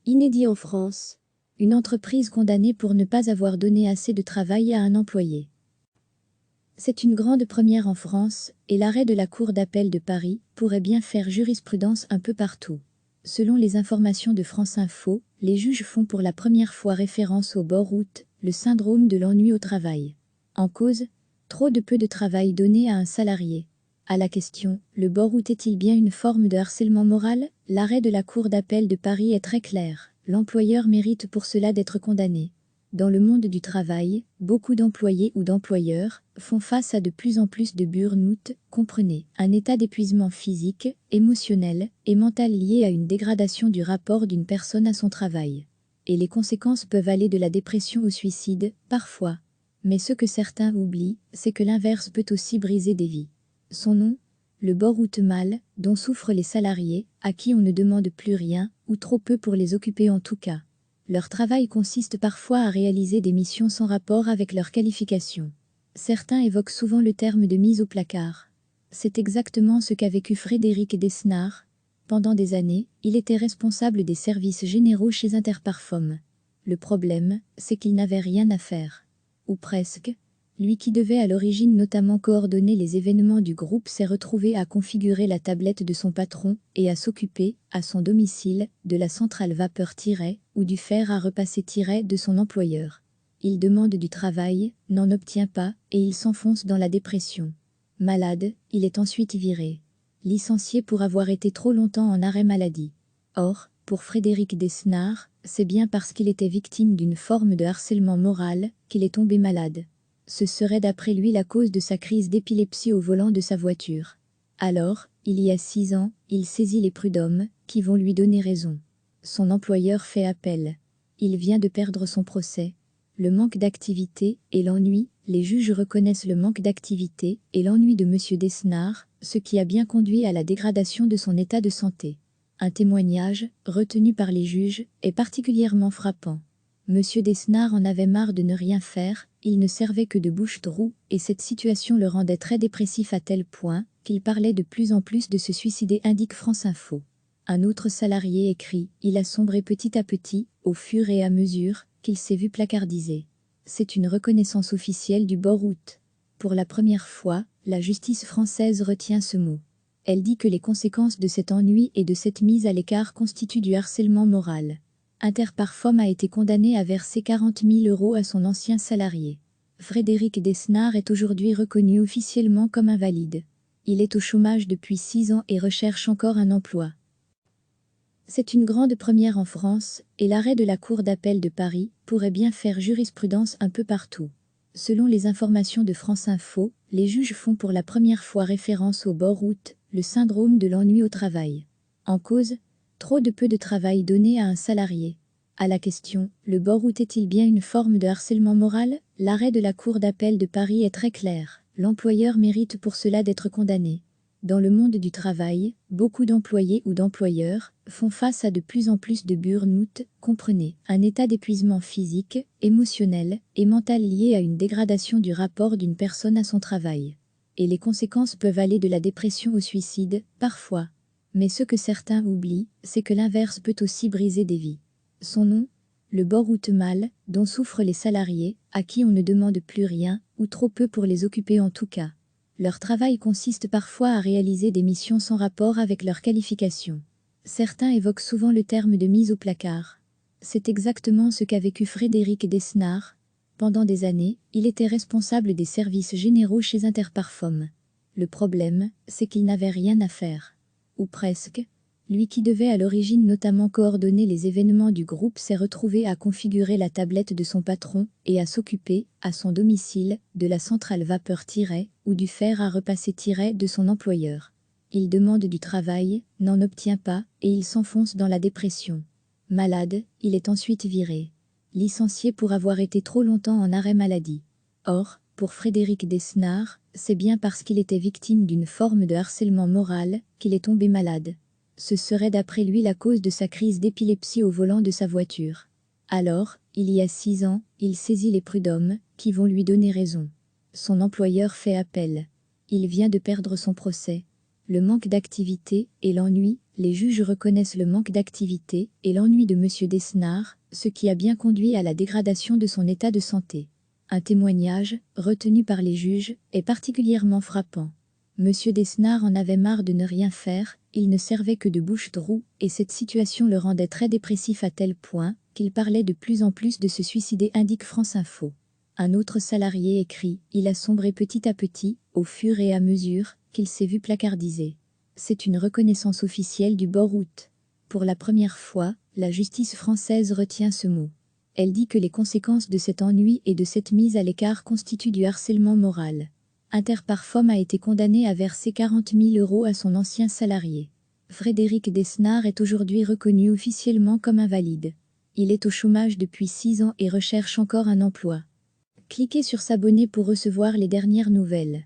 Inédit en France. Une entreprise condamnée pour ne pas avoir donné assez de travail à un employé. C'est une grande première en France, et l'arrêt de la Cour d'appel de Paris pourrait bien faire jurisprudence un peu partout. Selon les informations de France Info, les juges font pour la première fois référence au burn-out, le syndrome de l'ennui au travail. En cause, trop de peu de travail donné à un salarié. À la question, le burn-out est-il bien une forme de harcèlement moral? L'arrêt de la Cour d'appel de Paris est très clair. L'employeur mérite pour cela d'être condamné. Dans le monde du travail, beaucoup d'employés ou d'employeurs font face à de plus en plus de burn-out, comprenez, un état d'épuisement physique, émotionnel et mental lié à une dégradation du rapport d'une personne à son travail. Et les conséquences peuvent aller de la dépression au suicide, parfois. Mais ce que certains oublient, c'est que l'inverse peut aussi briser des vies. Son nom? Le burn-out mal, dont souffrent les salariés, à qui on ne demande plus rien, ou trop peu pour les occuper en tout cas. Leur travail consiste parfois à réaliser des missions sans rapport avec leur qualification. Certains évoquent souvent le terme de mise au placard. C'est exactement ce qu'a vécu Frédéric Desnard. Pendant des années, il était responsable des services généraux chez Interparfums. Le problème, c'est qu'il n'avait rien à faire. Ou presque. Lui qui devait à l'origine notamment coordonner les événements du groupe s'est retrouvé à configurer la tablette de son patron et à s'occuper, à son domicile, de la centrale vapeur ou du fer à repasser de son employeur. Il demande du travail, n'en obtient pas, et il s'enfonce dans la dépression. Malade, il est ensuite viré. Licencié pour avoir été trop longtemps en arrêt maladie. Or, pour Frédéric Desnard, c'est bien parce qu'il était victime d'une forme de harcèlement moral qu'il est tombé malade. Ce serait d'après lui la cause de sa crise d'épilepsie au volant de sa voiture. Alors, il y a 6 ans, il saisit les prud'hommes, qui vont lui donner raison. Son employeur fait appel. Il vient de perdre son procès. Le manque d'activité et l'ennui, les juges reconnaissent le manque d'activité et l'ennui de M. Desnard, ce qui a bien conduit à la dégradation de son état de santé. Un témoignage, retenu par les juges, est particulièrement frappant. Monsieur Desnard en avait marre de ne rien faire, il ne servait que de bouche-trou, et cette situation le rendait très dépressif à tel point qu'il parlait de plus en plus de se suicider, indique France Info. Un autre salarié écrit « Il a sombré petit à petit, au fur et à mesure, qu'il s'est vu placardisé ». C'est une reconnaissance officielle du burn-out. Pour la première fois, la justice française retient ce mot. Elle dit que les conséquences de cet ennui et de cette mise à l'écart constituent du harcèlement moral. Interparfums a été condamné à verser 40 000 € à son ancien salarié. Frédéric Desnard est aujourd'hui reconnu officiellement comme invalide. Il est au chômage depuis 6 ans et recherche encore un emploi. C'est une grande première en France, et l'arrêt de la Cour d'appel de Paris pourrait bien faire jurisprudence un peu partout. Selon les informations de France Info, les juges font pour la première fois référence au burn-out, le syndrome de l'ennui au travail. En cause, trop de peu de travail donné à un salarié. À la question, le burn-out est-il bien une forme de harcèlement moral? L'arrêt de la Cour d'appel de Paris est très clair. L'employeur mérite pour cela d'être condamné. Dans le monde du travail, beaucoup d'employés ou d'employeurs font face à de plus en plus de burn-out, comprenez, un état d'épuisement physique, émotionnel et mental lié à une dégradation du rapport d'une personne à son travail. Et les conséquences peuvent aller de la dépression au suicide, parfois. Mais ce que certains oublient, c'est que l'inverse peut aussi briser des vies. Son nom? Le burn-out mal, dont souffrent les salariés, à qui on ne demande plus rien, ou trop peu pour les occuper en tout cas. Leur travail consiste parfois à réaliser des missions sans rapport avec leur qualification. Certains évoquent souvent le terme de mise au placard. C'est exactement ce qu'a vécu Frédéric Desnard. Pendant des années, il était responsable des services généraux chez Interparfums. Le problème, c'est qu'il n'avait rien à faire. Ou presque. Lui qui devait à l'origine notamment coordonner les événements du groupe s'est retrouvé à configurer la tablette de son patron et à s'occuper, à son domicile, de la centrale vapeur ou du fer à repasser de son employeur. Il demande du travail, n'en obtient pas, et il s'enfonce dans la dépression. Malade, il est ensuite viré. Licencié pour avoir été trop longtemps en arrêt maladie. Or, pour Frédéric Desnard, c'est bien parce qu'il était victime d'une forme de harcèlement moral qu'il est tombé malade. Ce serait d'après lui la cause de sa crise d'épilepsie au volant de sa voiture. Alors, il y a 6 ans, il saisit les prud'hommes, qui vont lui donner raison. Son employeur fait appel. Il vient de perdre son procès. Le manque d'activité et l'ennui, Les juges reconnaissent le manque d'activité et l'ennui de M. Desnard, ce qui a bien conduit à la dégradation de son état de santé. Un témoignage, retenu par les juges, est particulièrement frappant. M. Desnard en avait marre de ne rien faire, il ne servait que de bouche-trou, et cette situation le rendait très dépressif à tel point qu'il parlait de plus en plus de se suicider, indique France Info. Un autre salarié écrit « Il a sombré petit à petit, au fur et à mesure qu'il s'est vu placardisé ». C'est une reconnaissance officielle du bord-août. Pour la première fois, la justice française retient ce mot. Elle dit que les conséquences de cet ennui et de cette mise à l'écart constituent du harcèlement moral. Interparfum a été condamné à verser 40 000 € à son ancien salarié. Frédéric Desnard est aujourd'hui reconnu officiellement comme invalide. Il est au chômage depuis 6 ans et recherche encore un emploi. Cliquez sur s'abonner pour recevoir les dernières nouvelles.